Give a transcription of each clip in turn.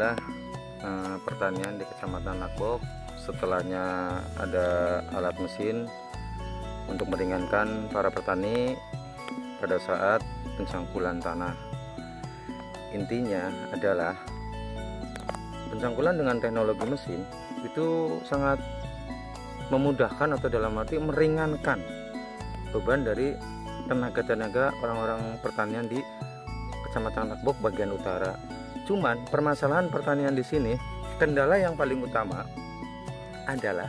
inilah pertanian di Kecamatan Nakbok. Setelahnya ada alat mesin untuk meringankan para petani pada saat pencangkulan tanah. Intinya adalah pencangkulan dengan teknologi mesin itu sangat memudahkan atau dalam arti meringankan beban dari tenaga-tenaga orang-orang pertanian di Kecamatan Nakbok bagian utara. Cuman permasalahan pertanian di sini, kendala yang paling utama adalah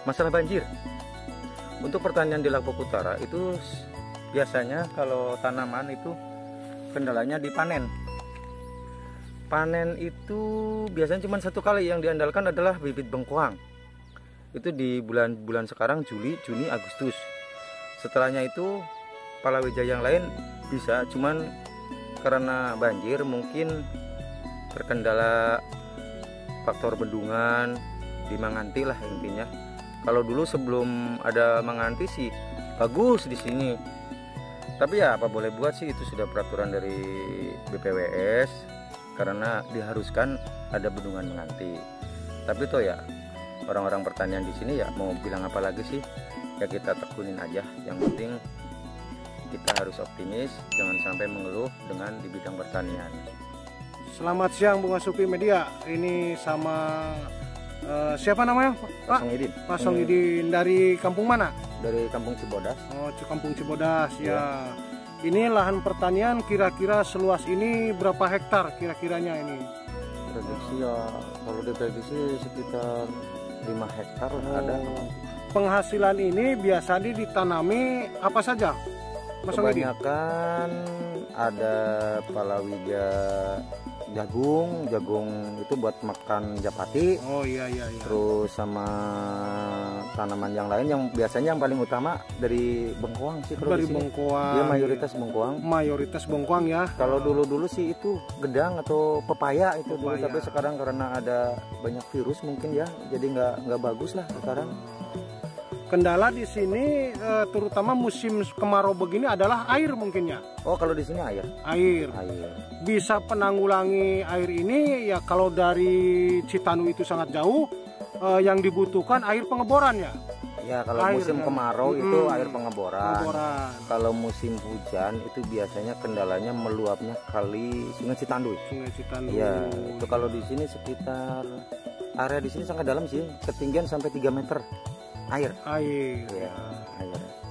masalah banjir. Untuk pertanian di Nakbok Utara itu biasanya kalau tanaman itu kendalanya di panen. Panen itu biasanya cuma satu kali, yang diandalkan adalah bibit bengkoang. Itu di bulan-bulan sekarang, Juli, Juni, Agustus. Setelahnya itu palawija yang lain bisa, cuman karena banjir mungkin terkendala faktor bendungan di Manganti lah intinya. Kalau dulu sebelum ada Manganti sih bagus di sini. Tapi ya apa boleh buat sih, itu sudah peraturan dari BPWS karena diharuskan ada bendungan Manganti. Tapi toh ya orang-orang pertanian di sini ya mau bilang apa lagi sih? Ya kita tekunin aja. Yang penting kita harus optimis, jangan sampai mengeluh dengan di bidang pertanian. Selamat siang Bung Asupi Media. Ini sama siapa namanya Pak? Songidin. Pak Songidin. Dari kampung mana? Dari Kampung Cibodas. Oh, Kampung Cibodas ya. Ini lahan pertanian kira-kira seluas ini berapa hektar kira-kiranya ini? Prediksi ya kalau diprediksi sekitar 5 hektar ada. Penghasilan ini biasanya ditanami apa saja? Mas Songidin? Kebanyakan ada palawija, jagung itu buat makan japati. Oh iya. Terus sama tanaman yang lain yang biasanya yang paling utama dari bengkoang sih kalau dari di sini. bengkoang. Dia mayoritas bengkoang. Mayoritas bengkoang ya. Kalau dulu sih itu gedang atau pepaya itu dulu, tapi sekarang karena ada banyak virus mungkin ya, jadi nggak bagus lah sekarang. Kendala di sini terutama musim kemarau begini adalah air mungkin ya. Oh, kalau di sini air. Air. Bisa penanggulangi air ini ya, kalau dari Citanu itu sangat jauh, yang dibutuhkan air pengeboran ya. Ya, kalau musim kemarau itu air pengeboran. Kalau musim hujan itu biasanya kendalanya meluapnya kali Sungai Citanduy. Sungai Citanduy. Ya, itu kalau di sini sekitar area di sini sangat dalam sih, ketinggian sampai 3 meter. Air. Ya,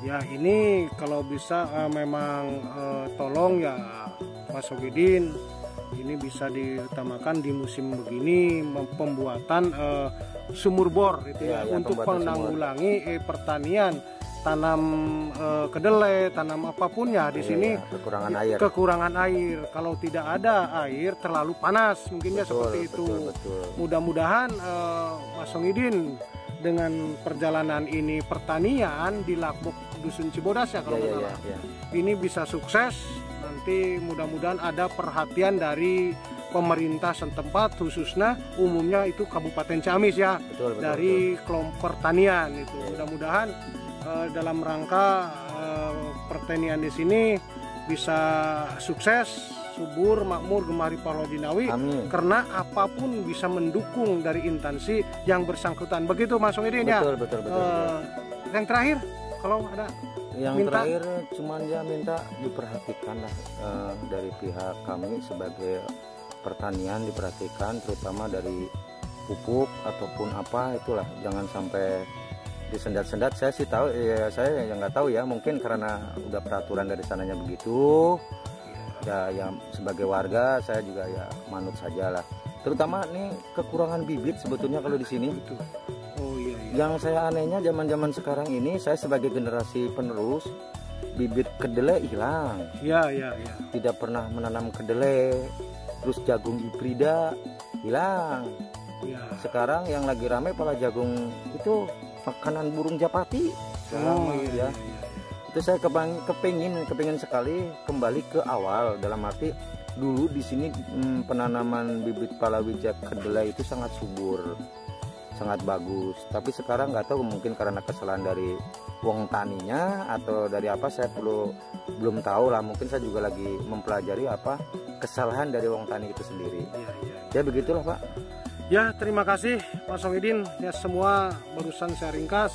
ya ini kalau bisa memang tolong ya Mas Songidin, ini bisa diutamakan di musim begini pembuatan sumur bor itu ya untuk menanggulangi pertanian tanam kedelai, tanam apapun ya di sini kekurangan air. Kalau tidak ada air terlalu panas mungkinnya seperti itu. Mudah-mudahan Mas Songidin dengan perjalanan ini pertanian di Nakbok Dusun Cibodas ya kalau salah. Ini bisa sukses. Nanti mudah-mudahan ada perhatian dari pemerintah setempat, khususnya umumnya itu Kabupaten Ciamis ya. Dari kelompok pertanian itu. Mudah-mudahan dalam rangka pertanian di sini bisa sukses, subur, makmur, gemari Palojinawi, karena apapun bisa mendukung dari instansi yang bersangkutan. Begitu Mas Songidin ya. Betul. Yang terakhir kalau ada terakhir cuman ya minta diperhatikan lah dari pihak kami sebagai pertanian, diperhatikan terutama dari pupuk ataupun apa itulah, jangan sampai disendat-sendat. Saya sih tahu ya, saya yang nggak tahu ya, mungkin karena udah peraturan dari sananya begitu. Ya sebagai warga saya juga ya manut sajalah. Terutama nih kekurangan bibit sebetulnya kalau di sini. Yang saya anehnya zaman-zaman sekarang ini, saya sebagai generasi penerus, bibit kedelai hilang. Ya. Tidak pernah menanam kedelai. Terus jagung hibrida hilang. Sekarang yang lagi ramai pala jagung itu makanan burung japati. Ya. Itu saya kepingin sekali kembali ke awal, dalam arti dulu di sini penanaman bibit palawija kedelai itu sangat subur. sangat bagus. Tapi sekarang nggak tahu, mungkin karena kesalahan dari wong taninya atau dari apa, saya belum tahu lah. Mungkin saya juga lagi mempelajari apa kesalahan dari wong tani itu sendiri. Ya begitulah Pak. Ya, terima kasih Mas Songidin. Ya, semua barusan saya ringkas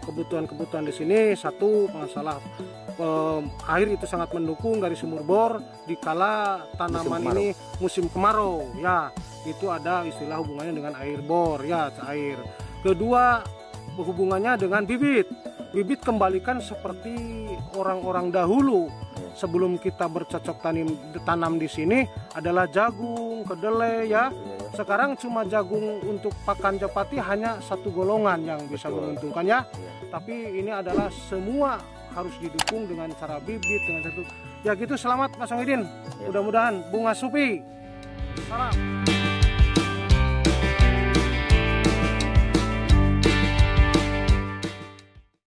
kebutuhan-kebutuhan di sini. Satu, masalah air itu sangat mendukung dari sumur bor dikala tanaman ini musim kemarau. Ya, itu ada istilah hubungannya dengan air bor, ya, air. Kedua, hubungannya dengan bibit. Bibit kembalikan seperti orang-orang dahulu. Sebelum kita bercocok tanam di sini adalah jagung, kedelai, ya. Sekarang cuma jagung untuk pakan Japati hanya satu golongan yang bisa menguntungkan, ya. Tapi ini adalah semua harus didukung dengan cara bibit, dengan satu. Ya gitu, selamat Mas Songidin. Mudah-mudahan bunga supi. Salam.